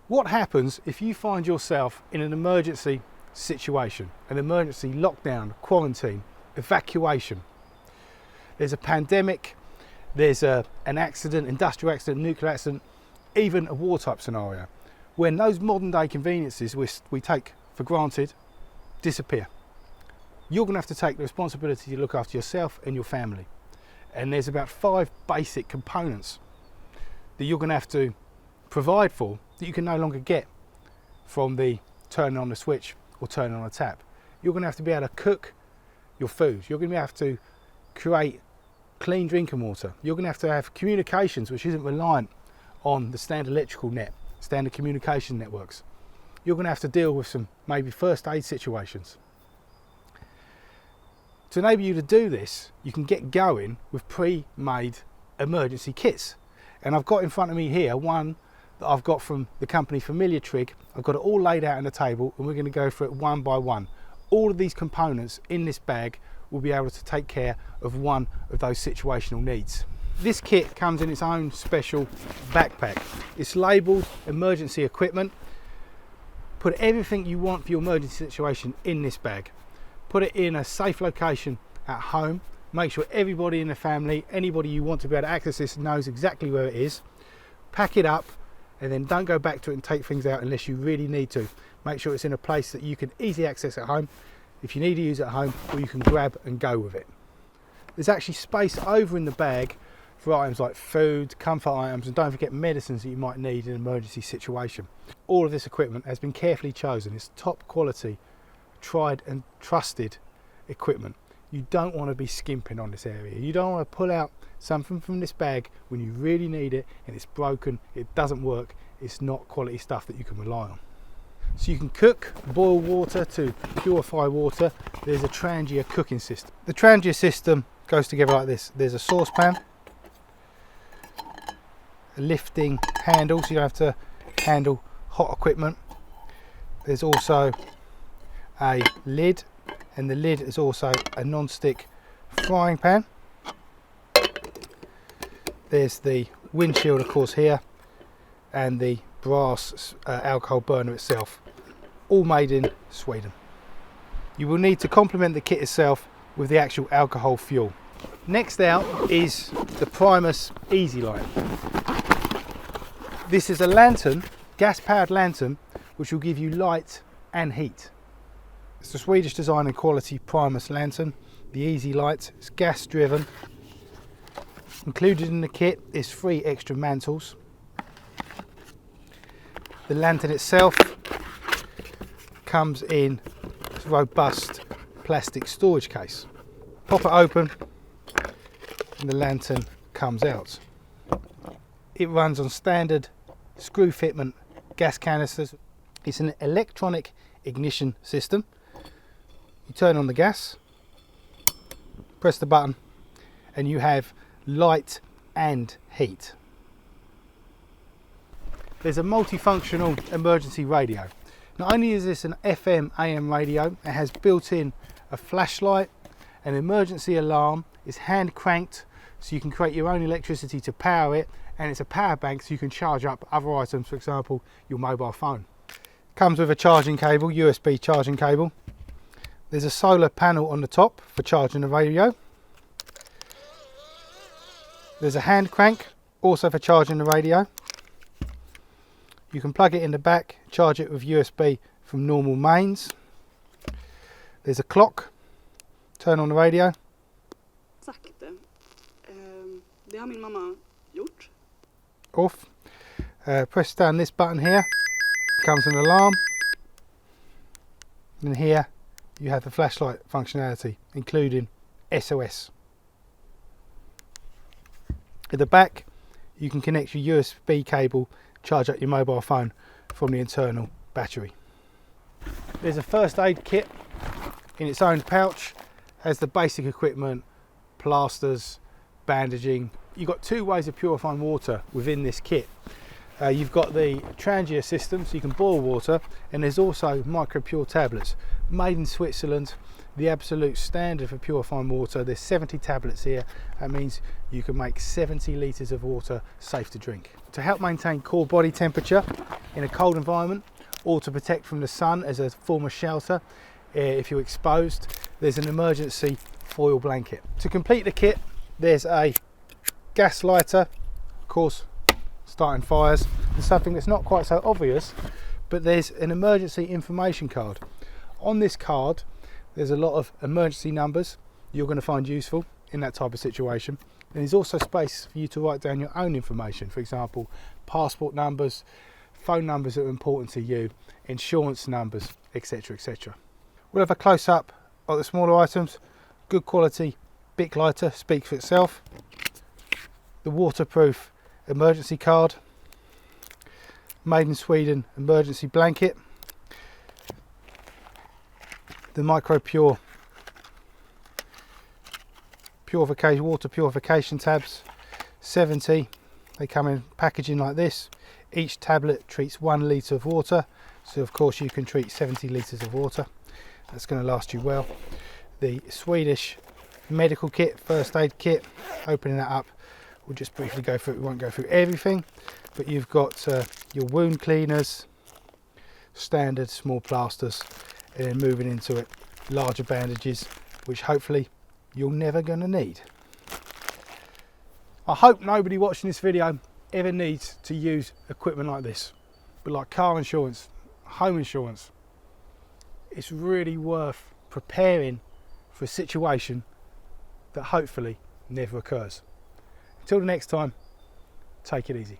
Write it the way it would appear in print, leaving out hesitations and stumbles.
What happens if you find yourself in an emergency situation, an emergency lockdown, quarantine, evacuation? There's a pandemic, there's an accident, industrial accident, nuclear accident, even a war type scenario, when those modern day conveniences we take for granted disappear. You're going to have to take the responsibility to look after yourself and your family. And there's about 5 basic components that you're going to have to provide for that you can no longer get from the turning on the switch or turning on a tap. You're going to have to be able to cook your food. You're going to have to create clean drinking water. You're going to have communications which isn't reliant on the standard electrical net, standard communication networks. You're going to have to deal with some maybe first aid situations. To enable you to do this, you can get going with pre-made emergency kits. And I've got in front of me here one that I've got from the company Familiar Trig. I've got it all laid out on the table and we're going to go through it one by one. All of these components in this bag will be able to take care of one of those situational needs. This kit comes in its own special backpack. It's labelled emergency equipment. Put everything you want for your emergency situation in this bag. Put it in a safe location at home. Make sure everybody in the family, anybody you want to be able to access this, knows exactly where it is. Pack it up and then don't go back to it and take things out unless you really need to. Make sure it's in a place that you can easily access at home if you need to use it at home, or you can grab and go with it. There's actually space over in the bag for items like food, comfort items, and don't forget medicines that you might need in an emergency situation. All of this equipment has been carefully chosen. It's top quality, tried and trusted equipment. You don't want to be skimping on this area. You don't want to pull out something from this bag when you really need it and it's broken, it doesn't work, it's not quality stuff that you can rely on. So you can cook, boil water to purify water. There's a Trangia cooking system. The Trangia system goes together like this. There's a saucepan, a lifting handle so you don't have to handle hot equipment. There's also a lid, and the lid is also a non-stick frying pan. There's the windshield of course here, and the brass alcohol burner itself, all made in Sweden. You will need to complement the kit itself with the actual alcohol fuel. Next out is the Primus Easy Light. This is a lantern, gas powered lantern, which will give you light and heat. It's the Swedish design and quality Primus lantern, the Easy Light. It's gas driven. Included in the kit is 3 extra mantles. The lantern itself comes in a robust plastic storage case. Pop it open and the lantern comes out. It runs on standard screw fitment gas canisters. It's an electronic ignition system. You turn on the gas, press the button, and you have light and heat. There's a multifunctional emergency radio. Not only is this an FM AM radio, it has built in a flashlight, an emergency alarm, it's hand cranked so you can create your own electricity to power it, and it's a power bank so you can charge up other items, for example your mobile phone. Comes with a charging cable, USB charging cable. There's a solar panel on the top for charging the radio. There's a hand crank also for charging the radio. You can plug it in the back, charge it with USB from normal mains. There's a clock, turn on the radio. Sakta. Det har min mamma gjort. Off. Press down this button here, comes an alarm. And here you have the flashlight functionality, including SOS. At the back you can connect your USB cable, charge up your mobile phone from the internal battery. There's a first aid kit in its own pouch, has the basic equipment, plasters, bandaging. You've got 2 ways of purifying water within this kit. You've got the Trangia system so you can boil water, and there's also micro-pure tablets made in Switzerland, the absolute standard for purifying water. There's 70 tablets here. That means you can make 70 litres of water safe to drink. to help maintain core body temperature in a cold environment, or to protect from the sun as a form of shelter if you're exposed. There's an emergency foil blanket. To complete the kit, there's a gas lighter, of course starting fires, and something that's not quite so obvious, but there's an emergency information card. On this card there's a lot of emergency numbers you're going to find useful in that type of situation, and there's also space for you to write down your own information, for example passport numbers, phone numbers that are important to you, insurance numbers, etc, etc. We'll have a close-up of the smaller items. Good quality Bic lighter speaks for itself. The waterproof emergency card, made in Sweden emergency blanket, the micro pure water purification tabs, 70. They come in packaging like this. Each tablet treats 1 litre of water, so of course you can treat 70 litres of water. That's going to last you well. The Swedish medical kit, first aid kit, opening that up, we'll just briefly go through it. We won't go through everything, but you've got your wound cleaners, standard small plasters, and then moving into it, larger bandages, which hopefully you're never going to need. I hope nobody watching this video ever needs to use equipment like this, but like car insurance, home insurance, it's really worth preparing for a situation that hopefully never occurs. Until the next time, take it easy.